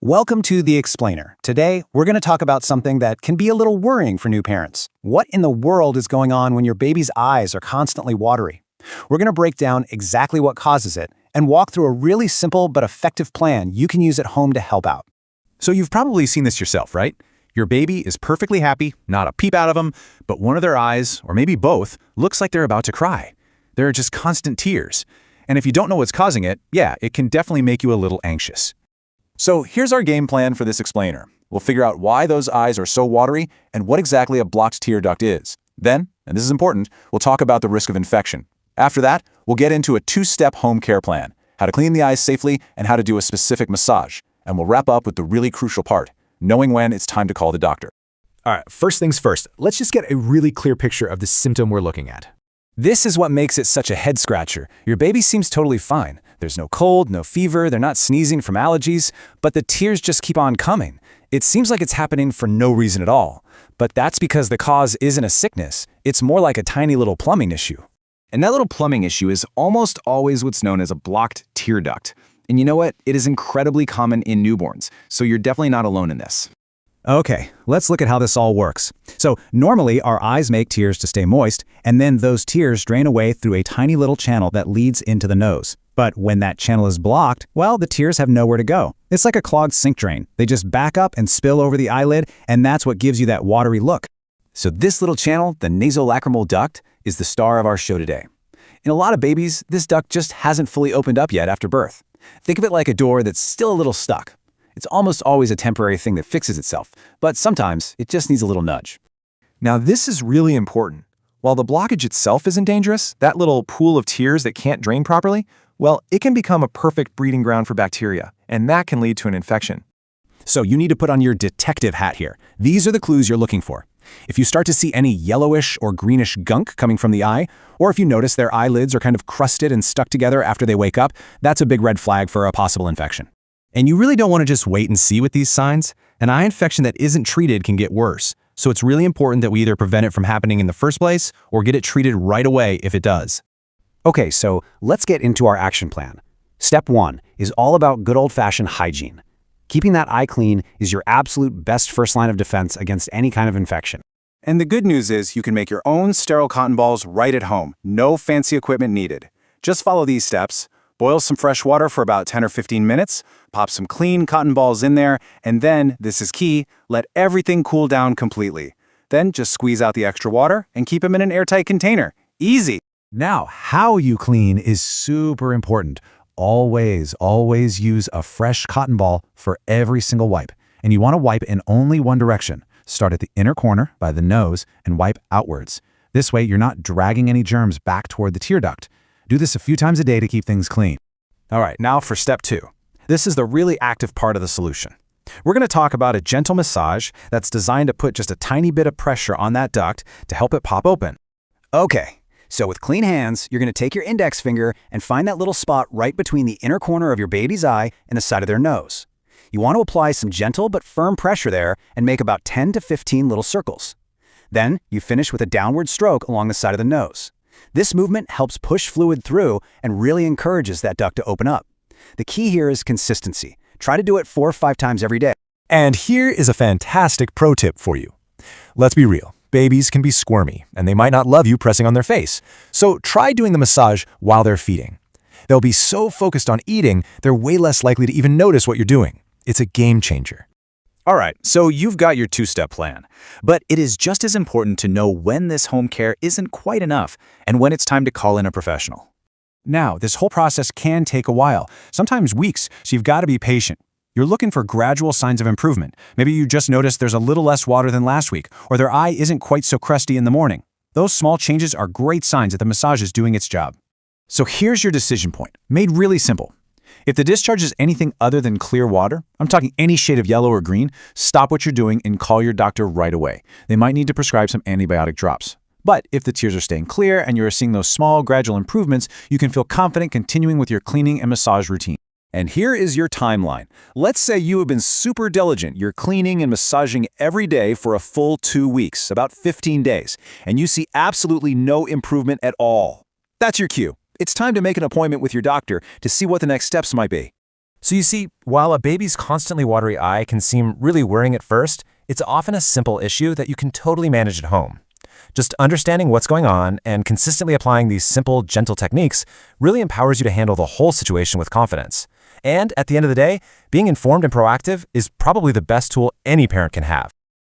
Welcome to The Explainer. Today, we're going to talk about something that can be a little worrying for new parents. What in the world is going on when your baby's eyes are constantly watery? We're going to break down exactly what causes it and walk through a really simple but effective plan you can use at home to help out. So you've probably seen this yourself, right? Your baby is perfectly happy, not a peep out of them, but one of their eyes, or maybe both, looks like they're about to cry. There are just constant tears. And if you don't know what's causing it, yeah, it can definitely make you a little anxious. So here's our game plan for this explainer. We'll figure out why those eyes are so watery and what exactly a blocked tear duct is. Then, and this is important, we'll talk about the risk of infection. After that, we'll get into a two-step home care plan, how to clean the eyes safely and how to do a specific massage. And we'll wrap up with the really crucial part, knowing when it's time to call the doctor. All right, first things first, let's just get a really clear picture of the symptom we're looking at. This is what makes it such a head-scratcher. Your baby seems totally fine. There's no cold, no fever, they're not sneezing from allergies, but the tears just keep on coming. It seems like it's happening for no reason at all. But that's because the cause isn't a sickness. It's more like a tiny little plumbing issue. And that little plumbing issue is almost always what's known as a blocked tear duct. And you know what? It is incredibly common in newborns, so you're definitely not alone in this. Okay, let's look at how this all works. So normally our eyes make tears to stay moist, and then those tears drain away through a tiny little channel that leads into the nose. But when that channel is blocked, well, the tears have nowhere to go. It's like a clogged sink drain. They just back up and spill over the eyelid, and that's what gives you that watery look. So this little channel, the nasolacrimal duct, is the star of our show today. In a lot of babies, this duct just hasn't fully opened up yet after birth. Think of it like a door that's still a little stuck. It's almost always a temporary thing that fixes itself, but sometimes it just needs a little nudge. Now this is really important. While the blockage itself isn't dangerous, that little pool of tears that can't drain properly, well, it can become a perfect breeding ground for bacteria, and that can lead to an infection. So you need to put on your detective hat here. These are the clues you're looking for. If you start to see any yellowish or greenish gunk coming from the eye, or if you notice their eyelids are kind of crusted and stuck together after they wake up, that's a big red flag for a possible infection. And you really don't want to just wait and see with these signs. An eye infection that isn't treated can get worse. So it's really important that we either prevent it from happening in the first place or get it treated right away if it does. Okay, so let's get into our action plan. Step 1 is all about good old-fashioned hygiene. Keeping that eye clean is your absolute best first line of defense against any kind of infection. And the good news is you can make your own sterile cotton balls right at home. No fancy equipment needed. Just follow these steps. Boil some fresh water for about 10 or 15 minutes, pop some clean cotton balls in there, and then, this is key, let everything cool down completely. Then just squeeze out the extra water and keep them in an airtight container. Easy. Now, how you clean is super important. Always use a fresh cotton ball for every single wipe. And you want to wipe in only one direction. Start at the inner corner by the nose and wipe outwards. This way, you're not dragging any germs back toward the tear duct. Do this a few times a day to keep things clean. All right, now for step 2. This is the really active part of the solution. We're going to talk about a gentle massage that's designed to put just a tiny bit of pressure on that duct to help it pop open. Okay, so with clean hands, you're going to take your index finger and find that little spot right between the inner corner of your baby's eye and the side of their nose. You want to apply some gentle but firm pressure there and make about 10 to 15 little circles. Then you finish with a downward stroke along the side of the nose. This movement helps push fluid through and really encourages that duct to open up. The key here is consistency. Try to do it 4 or 5 times every day. And here is a fantastic pro tip for you. Let's be real. Babies can be squirmy, and they might not love you pressing on their face. So try doing the massage while they're feeding. They'll be so focused on eating, they're way less likely to even notice what you're doing. It's a game changer. All right, so you've got your two-step plan. But it is just as important to know when this home care isn't quite enough and when it's time to call in a professional. Now, this whole process can take a while, sometimes weeks, so you've got to be patient. You're looking for gradual signs of improvement. Maybe you just noticed there's a little less water than last week, or their eye isn't quite so crusty in the morning. Those small changes are great signs that the massage is doing its job. So here's your decision point, made really simple. If the discharge is anything other than clear water, I'm talking any shade of yellow or green, stop what you're doing and call your doctor right away. They might need to prescribe some antibiotic drops. But if the tears are staying clear and you're seeing those small, gradual improvements, you can feel confident continuing with your cleaning and massage routine. And here is your timeline. Let's say you have been super diligent. You're cleaning and massaging every day for a full 2 weeks, about 15 days, and you see absolutely no improvement at all. That's your cue. It's time to make an appointment with your doctor to see what the next steps might be. So you see, while a baby's constantly watery eye can seem really worrying at first, it's often a simple issue that you can totally manage at home. Just understanding what's going on and consistently applying these simple, gentle techniques really empowers you to handle the whole situation with confidence. And at the end of the day, being informed and proactive is probably the best tool any parent can have.